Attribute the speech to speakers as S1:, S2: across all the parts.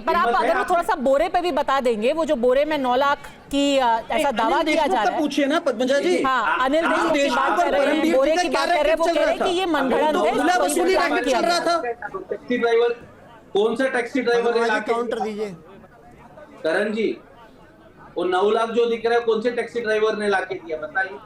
S1: पर आप अगर वो थोड़ा सा बोरे पे भी बता देंगे, वो जो बोरे में 9 लाख की ऐसा दावा किया जा रहा है।
S2: पूछिए ना पद्मजा जी।
S1: हाँ, अनिल देशमुख की बात कर रहे हैं, बोरे की बात कर रहे हैं, वो कह रहे हैं कि ये मनगढ़ंत है,
S2: वसूली रैकेट चल रहा था।
S3: टैक्सी ड्राइवर, कौन सा टैक्सी ड्राइवर ने
S4: काउंटर दीजिए
S3: करण जी, वो 9 लाख जो दिख रहा है कौन से टैक्सी ड्राइवर ने लाके दिया बताइए।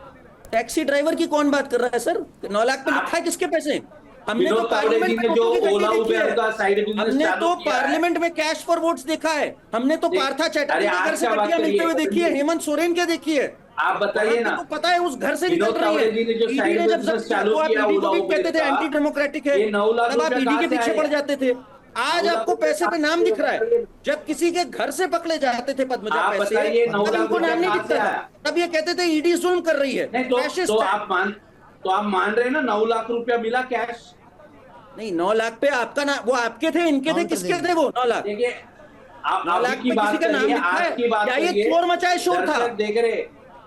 S2: टैक्सी ड्राइवर की कौन बात कर रहा है सर? 9 लाख पे लिखा है किसके पैसे? हमने तो
S3: विनोद तावड़े जी ने जो ओला उबेर का साइड बिजनेस
S2: हमने
S3: चालू
S2: तो
S3: किया है।
S2: पार्लियामेंट में कैश फॉर वोट्स देखा है। हमने तो पार्था चैटर्जी के घर से गड्डियां मिलते हुए देखी है, हेमंत सोरेन के देखी है।
S3: आप बताइए ना,
S2: तो पता है उस घर से निकल
S3: विनोद
S2: रही
S3: तावड़े
S2: है।
S3: जी ने जो
S2: ईडी
S3: साइड
S2: ने जब
S3: बिजनेस
S2: जब
S3: चालू
S2: आप
S3: किया
S2: ईडी को
S3: ओला
S2: भी
S3: उबेर
S2: कहते थे
S3: का,
S2: एंटी डेमोक्रेटिक है,
S3: ये 9 लाख
S2: तब आप
S3: रुपए
S2: ईडी के
S3: कहां से
S2: पीछे
S3: आए
S2: पड़
S3: हैं?
S2: जाते थे। आज आपको पैसे पे नाम दिख रहा है। जब किसी के घर से पकड़े जाते थे पद्मजा
S3: आप
S2: पैसे,
S3: बताइए, 9
S2: तब
S3: लाख
S2: इनको नाम नहीं
S3: रुपए
S2: दिखता
S3: कहां से
S2: था।
S3: आया?
S2: तब ये कहते थे ईडी जुल्म कर रही है।
S3: नहीं
S2: फैशिस्ट है।
S3: तो आप मान रहे हैं ना 9 लाख रुपया मिला कैश?
S2: नहीं, 9 लाख पे आपका ना, वो आपके थे, इनके थे, किसके थे वो 9 लाख?
S3: देखिए, आप
S2: 9 लाख
S3: अभी की
S2: पे
S3: बात
S2: किसी का नाम
S3: करिए,
S2: लिखा
S3: आज
S2: है?
S3: की बात
S2: या ये
S3: करिए।
S2: चोर मचाए शोर था?
S3: दर्शक देख रहे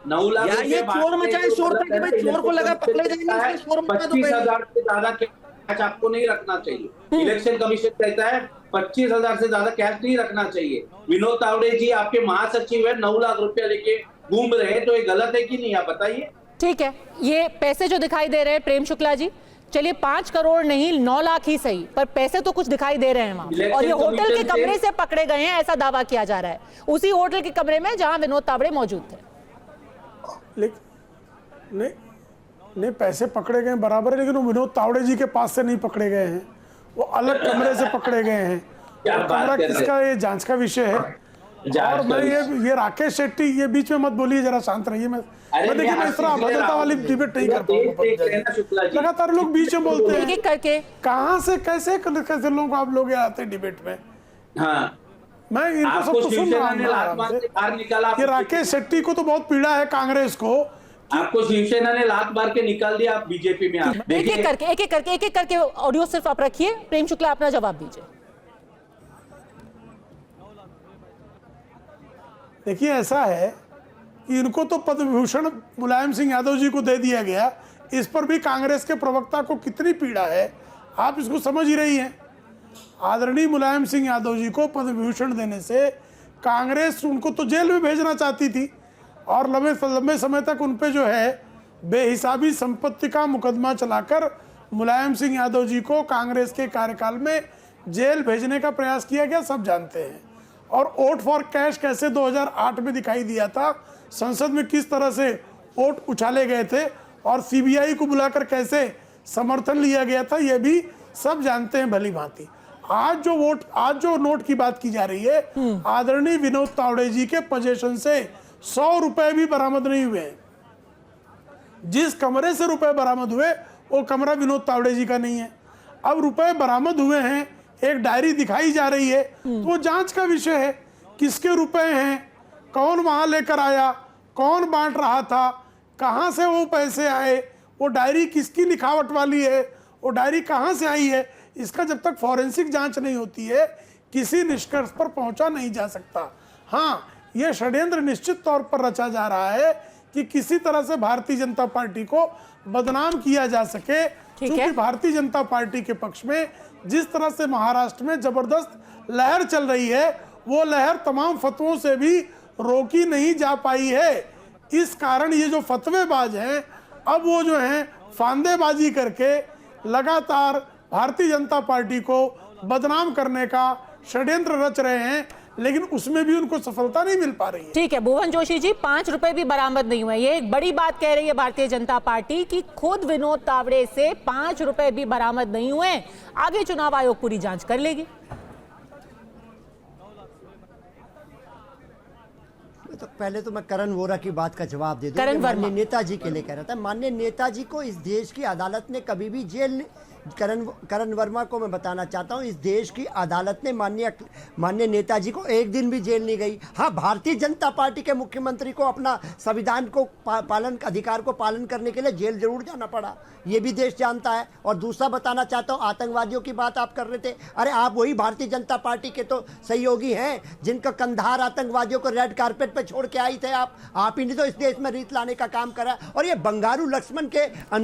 S3: 9 लाख
S2: या ये
S3: रुपए
S2: चोर मचाए शोर था कि भाई चोर को लगा पकड़े जाएंगे, इसलिए शोर मचा दो।
S3: 25,000 से ज्यादा कैश आपको नहीं रखना चाहिए। इलेक्शन कमीशन कहता है 25,000 से ज्यादा कैश नहीं रखना चाहिए। विनोद तावड़े जी आपके महासचिव है, 9 लाख रुपया लेके घूम रहे हैं, तो ये गलत है कि नहीं, आप बताइए।
S1: ठीक है, ये पैसे जो दिखाई दे रहे हैं प्रेम शुक्ला जी, चलिए 5 करोड़ नहीं 9 लाख ही सही, पर पैसे तो कुछ दिखाई दे रहे हैं वहां। और ये होटल के कमरे से पकड़े गए हैं, ऐसा दावा किया जा रहा है, उसी होटल के कमरे में जहां विनोद तावड़े मौजूद थे।
S5: लेकिन नहीं पैसे पकड़े गए बराबर है, लेकिन वो विनोद तावड़े जी के पास से नहीं पकड़े गए हैं, वो अलग कमरे से पकड़े गए हैं। कमरा किसका, ये जांच का विषय है। और मैं ये राकेश शेट्टी, ये बीच में मत बोलिए, जरा शांत रहिए। मैं देखिए, मैं इस तरह अभद्रता वाली डिबेट नहीं कर पाऊंगा। लगातार लोग बीच में बोलते हैं
S1: करके,
S5: कहां से कैसे लोग आप लोग आते हैं डिबेट में।
S3: हाँ,
S5: मैं इनको सबको सुन रहा हूँ। ये राकेश शेट्टी को तो बहुत पीड़ा है, कांग्रेस को।
S3: आपको शिवसेना ने लात मार के निकाल दिया, आप बीजेपी में। आप
S1: एक एक करके ऑडियो सिर्फ आप रखिए, प्रेम शुक्ला अपना जवाब दीजिए।
S5: देखिए, ऐसा है कि इनको तो पद्म विभूषण मुलायम सिंह यादव जी को दे दिया गया, इस पर भी कांग्रेस के प्रवक्ता को कितनी पीड़ा है, आप इसको समझ ही रही हैं। आदरणीय मुलायम सिंह यादव जी को पद्म विभूषण देने से कांग्रेस उनको तो जेल में भेजना चाहती थी, और लंबे समय तक उन पे जो है बेहिसाबी संपत्ति का मुकदमा चलाकर मुलायम सिंह यादव जी को कांग्रेस के कार्यकाल में जेल भेजने का प्रयास किया गया, सब जानते हैं। और वोट फॉर कैश कैसे 2008 में दिखाई दिया था, संसद में किस तरह से वोट उछाले गए थे, और सीबीआई को बुलाकर कैसे समर्थन लिया गया था, यह भी सब जानते हैं भली भांति। आज जो नोट की बात की जा रही है, आदरणीय विनोद तावड़े जी के पोजीशन से 100 रुपए भी बरामद नहीं हुए। जिस कमरे से रुपए बरामद हुए वो कमरा विनोद तावड़े जी का नहीं है। अब रुपए बरामद हुए हैं, एक डायरी दिखाई जा रही है, तो वो जांच का विषय है। किसके रुपए हैं, कौन वहां लेकर आया, कौन बांट रहा था, कहां से वो पैसे आए, वो डायरी किसकी लिखावट वाली है, वो डायरी कहां से आई है, इसका जब तक फॉरेंसिक जांच नहीं होती है किसी निष्कर्ष पर पहुंचा नहीं जा सकता। हाँ, यह षड्यंत्र निश्चित तौर पर रचा जा रहा है कि किसी तरह से भारतीय जनता पार्टी को बदनाम किया जा सके, क्योंकि भारतीय जनता पार्टी के पक्ष में जिस तरह से महाराष्ट्र में जबरदस्त लहर चल रही है, वो लहर तमाम फतवों से भी रोकी नहीं जा पाई है। इस कारण ये जो फतवेबाज हैं, अब वो जो हैं फांदेबाजी करके लगातार भारतीय जनता पार्टी को बदनाम करने का षड्यंत्र रच रहे हैं, लेकिन उसमें भी उनको सफलता नहीं मिल पा रही है।
S1: ठीक है भुवन जोशी जी, 5 रुपए भी बरामद नहीं हुए, ये एक बड़ी बात कह रही है भारतीय जनता पार्टी कि खुद विनोद तावड़े से 5 रुपए भी बरामद नहीं हुए। आगे चुनाव आयोग पूरी जांच कर लेगी।
S4: तो पहले तो मैं करण वोरा की बात का जवाब दे दूं। माननीय नेताजी के लिए कह रहा था, माननीय नेताजी को इस देश की अदालत ने कभी भी जेल, करण वर्मा को मैं बताना चाहता हूं, इस देश की अदालत ने माननीय नेताजी को एक दिन भी जेल नहीं गई। हाँ, भारतीय जनता पार्टी के मुख्यमंत्री को अपना संविधान को अधिकार को पालन करने के लिए जेल जरूर जाना पड़ा, ये भी देश जानता है। और दूसरा बताना चाहता हूं, आतंकवादियों की बात आप कर रहे थे, अरे आप वही भारतीय जनता पार्टी के तो सहयोगी हैं जिनका कंधार आतंकवादियों को रेड कारपेट पे छोड़ के आई थे आप ही ने तो इस देश में रीत लाने का काम करा। और ये बंगारू लक्ष्मण के